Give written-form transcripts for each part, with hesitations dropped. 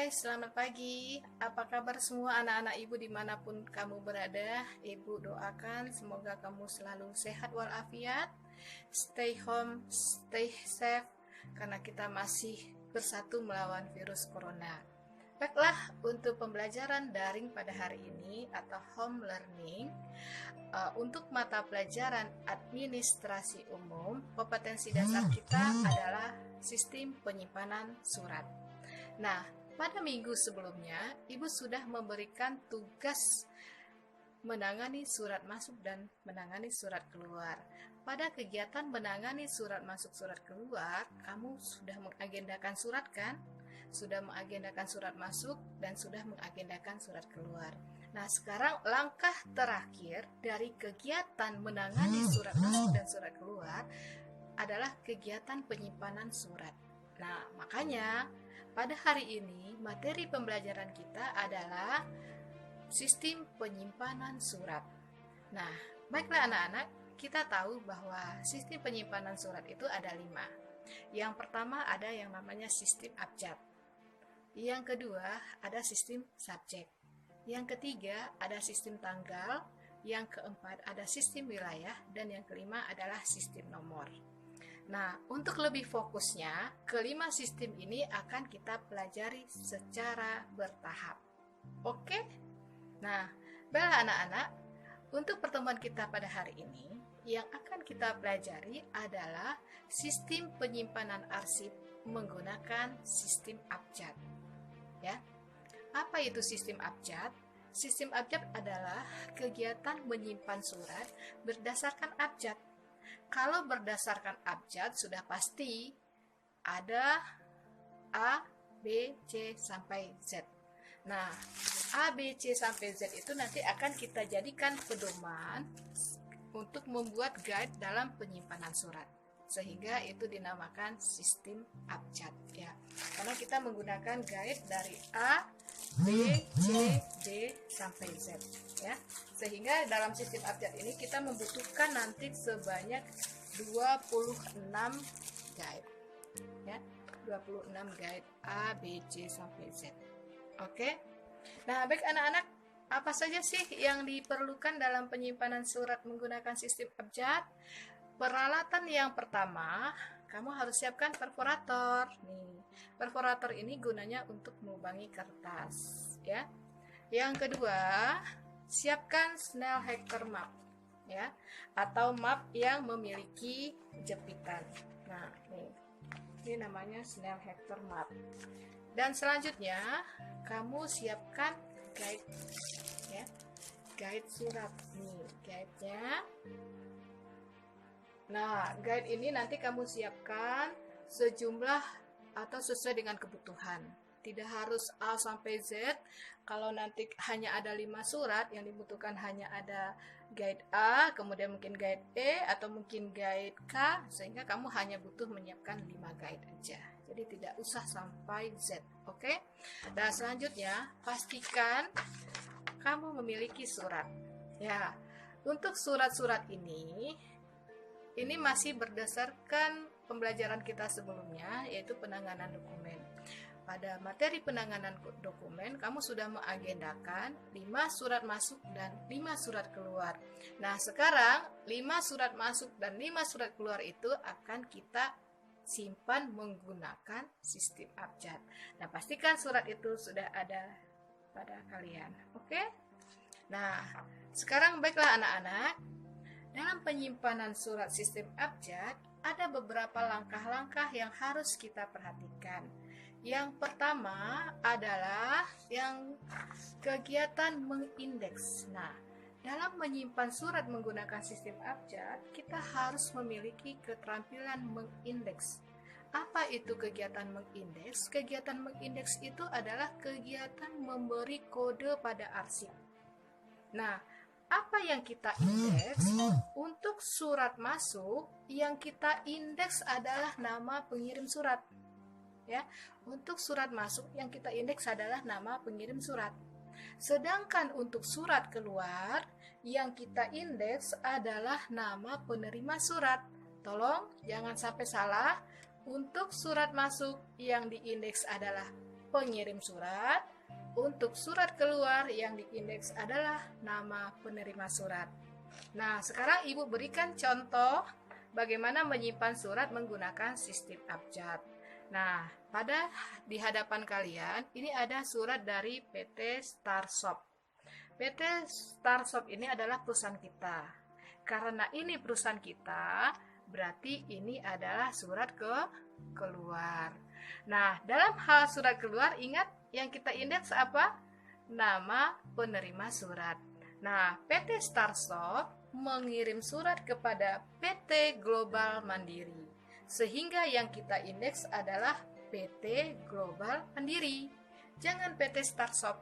Selamat pagi. Apa kabar semua anak-anak ibu dimanapun kamu berada? Ibu doakan semoga kamu selalu sehat walafiat, stay home, stay safe, karena kita masih bersatu melawan virus corona. Baiklah, untuk pembelajaran daring pada hari ini atau home learning, untuk mata pelajaran administrasi umum, kompetensi dasar kita adalah sistem penyimpanan surat. Nah, pada minggu sebelumnya, Ibu sudah memberikan tugas menangani surat masuk dan menangani surat keluar. Pada kegiatan menangani surat masuk, surat keluar, kamu sudah mengagendakan surat kan? Sudah mengagendakan surat masuk dan sudah mengagendakan surat keluar. Nah, sekarang langkah terakhir dari kegiatan menangani surat masuk dan surat keluar adalah kegiatan penyimpanan surat. Nah, makanya pada hari ini materi pembelajaran kita adalah sistem penyimpanan surat. Nah, baiklah anak-anak, kita tahu bahwa sistem penyimpanan surat itu ada 5. Yang pertama ada yang namanya sistem abjad. Yang kedua ada sistem subjek. Yang ketiga ada sistem tanggal. Yang keempat ada sistem wilayah. Dan yang kelima adalah sistem nomor. Nah, untuk lebih fokusnya, kelima sistem ini akan kita pelajari secara bertahap. Oke? Nah, baiklah anak-anak, untuk pertemuan kita pada hari ini, yang akan kita pelajari adalah sistem penyimpanan arsip menggunakan sistem abjad. Ya. Apa itu sistem abjad? Sistem abjad adalah kegiatan menyimpan surat berdasarkan abjad. Kalau berdasarkan abjad sudah pasti ada A, B, C sampai Z. Nah, A, B, C sampai Z itu nanti akan kita jadikan pedoman untuk membuat guide dalam penyimpanan surat. Sehingga itu dinamakan sistem abjad ya. Karena kita menggunakan guide dari A, B, C, D sampai Z ya. Sehingga dalam sistem abjad ini kita membutuhkan nanti sebanyak 26 guide ya. 26 guide A, B, C sampai Z. Oke. Nah, baik anak-anak, apa saja sih yang diperlukan dalam penyimpanan surat menggunakan sistem abjad? Peralatan yang pertama, kamu harus siapkan perforator. Nih, perforator ini gunanya untuk melubangi kertas, ya. Yang kedua, siapkan Snell-Hecker map, ya, atau map yang memiliki jepitan. Nah, ini namanya Snell-Hecker map. Dan selanjutnya, kamu siapkan guide, ya, guide surat. Nih, guide-nya. Nah, guide ini nanti kamu siapkan sejumlah atau sesuai dengan kebutuhan. Tidak harus A sampai Z. Kalau nanti hanya ada 5 surat, yang dibutuhkan hanya ada guide A, kemudian mungkin guide E, atau mungkin guide K, sehingga kamu hanya butuh menyiapkan 5 guide aja. Jadi tidak usah sampai Z, oke? Dan selanjutnya, pastikan kamu memiliki surat. Ya, untuk surat-surat ini masih berdasarkan pembelajaran kita sebelumnya, yaitu penanganan dokumen. Pada materi penanganan dokumen, kamu sudah mengagendakan 5 surat masuk dan 5 surat keluar. Nah, sekarang 5 surat masuk dan 5 surat keluar itu akan kita simpan menggunakan sistem abjad. Nah, pastikan surat itu sudah ada pada kalian. Oke? Nah, sekarang baiklah anak-anak. Dalam penyimpanan surat sistem abjad, ada beberapa langkah-langkah yang harus kita perhatikan. Yang pertama adalah yang kegiatan mengindeks. Nah, dalam menyimpan surat menggunakan sistem abjad, kita harus memiliki keterampilan mengindeks. Apa itu kegiatan mengindeks? Kegiatan mengindeks itu adalah kegiatan memberi kode pada arsip. Nah, apa yang kita indeks? Untuk surat masuk, yang kita indeks adalah nama pengirim surat. Ya, untuk surat masuk yang kita indeks adalah nama pengirim surat. Sedangkan untuk surat keluar, yang kita indeks adalah nama penerima surat. Tolong jangan sampai salah. Untuk surat masuk yang diindeks adalah pengirim surat. Untuk surat keluar yang diindeks adalah nama penerima surat. Nah, sekarang Ibu berikan contoh bagaimana menyimpan surat menggunakan sistem abjad. Nah, di hadapan kalian ini ada surat dari PT Starshop. PT Starshop ini adalah perusahaan kita. Karena ini perusahaan kita, berarti ini adalah surat keluar. Nah, dalam hal surat keluar, ingat yang kita indeks apa? Nama penerima surat. Nah, PT Starshop mengirim surat kepada PT Global Mandiri, sehingga yang kita indeks adalah PT Global Mandiri. Jangan PT Starshop,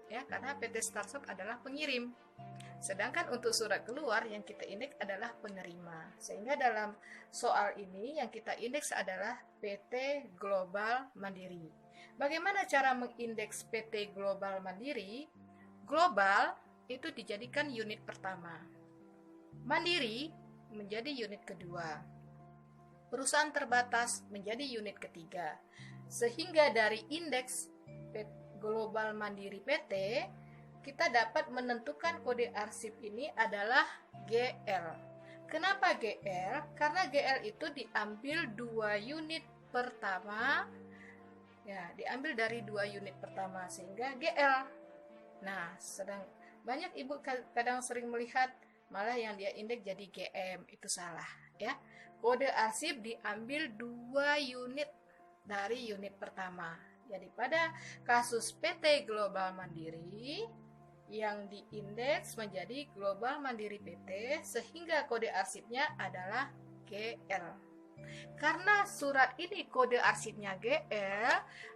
ya, karena PT Starshop adalah pengirim. Sedangkan untuk surat keluar yang kita indeks adalah penerima. Sehingga dalam soal ini yang kita indeks adalah PT Global Mandiri. Bagaimana cara mengindeks PT Global Mandiri? Global itu dijadikan unit pertama. Mandiri menjadi unit kedua. Perusahaan terbatas menjadi unit ketiga. Sehingga dari indeks Global Mandiri PT, kita dapat menentukan kode arsip ini adalah GL. Kenapa GL? Karena GL itu diambil 2 unit pertama. Ya, diambil dari 2 unit pertama sehingga GL. Nah, sedang banyak ibu kadang sering melihat malah yang dia indeks jadi GM, itu salah, ya. Kode arsip diambil 2 unit dari unit pertama. Jadi pada kasus PT Global Mandiri yang diindeks menjadi Global Mandiri PT sehingga kode arsipnya adalah GL. Karena surat ini kode arsipnya GL,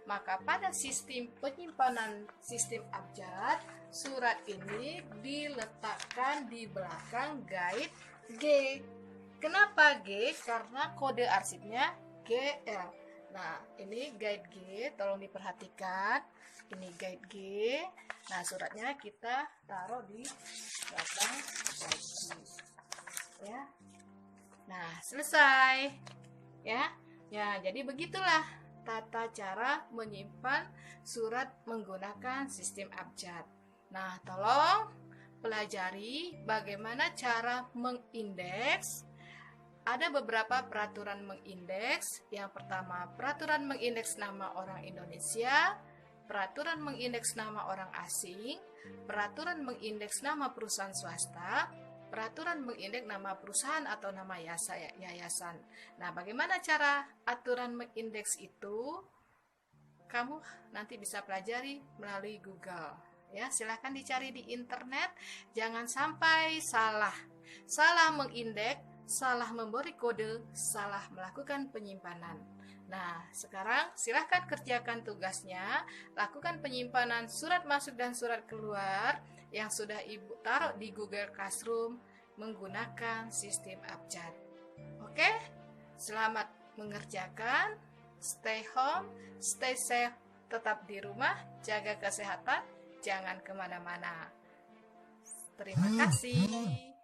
maka pada sistem penyimpanan sistem abjad, surat ini diletakkan di belakang guide G. Kenapa G? Karena kode arsipnya GL. Nah, ini guide G, tolong diperhatikan. Ini guide G. Nah, suratnya kita taruh di belakang guide G. Ya. Nah, selesai. Ya. Ya, jadi begitulah tata cara menyimpan surat menggunakan sistem abjad. Nah, tolong pelajari bagaimana cara mengindeks. Ada beberapa peraturan mengindeks. Yang pertama, peraturan mengindeks nama orang Indonesia, peraturan mengindeks nama orang asing, peraturan mengindeks nama perusahaan swasta, peraturan mengindeks nama perusahaan atau nama yayasan. Nah, bagaimana cara aturan mengindeks itu? Kamu nanti bisa pelajari melalui Google. Ya, silakan dicari di internet. Jangan sampai salah. Salah mengindeks, salah memberi kode, salah melakukan penyimpanan. Nah, sekarang silahkan kerjakan tugasnya. Lakukan penyimpanan surat masuk dan surat keluar yang sudah Ibu taruh di Google Classroom menggunakan sistem abjad. Oke, selamat mengerjakan. Stay home, stay safe, tetap di rumah, jaga kesehatan, jangan kemana-mana. Terima kasih.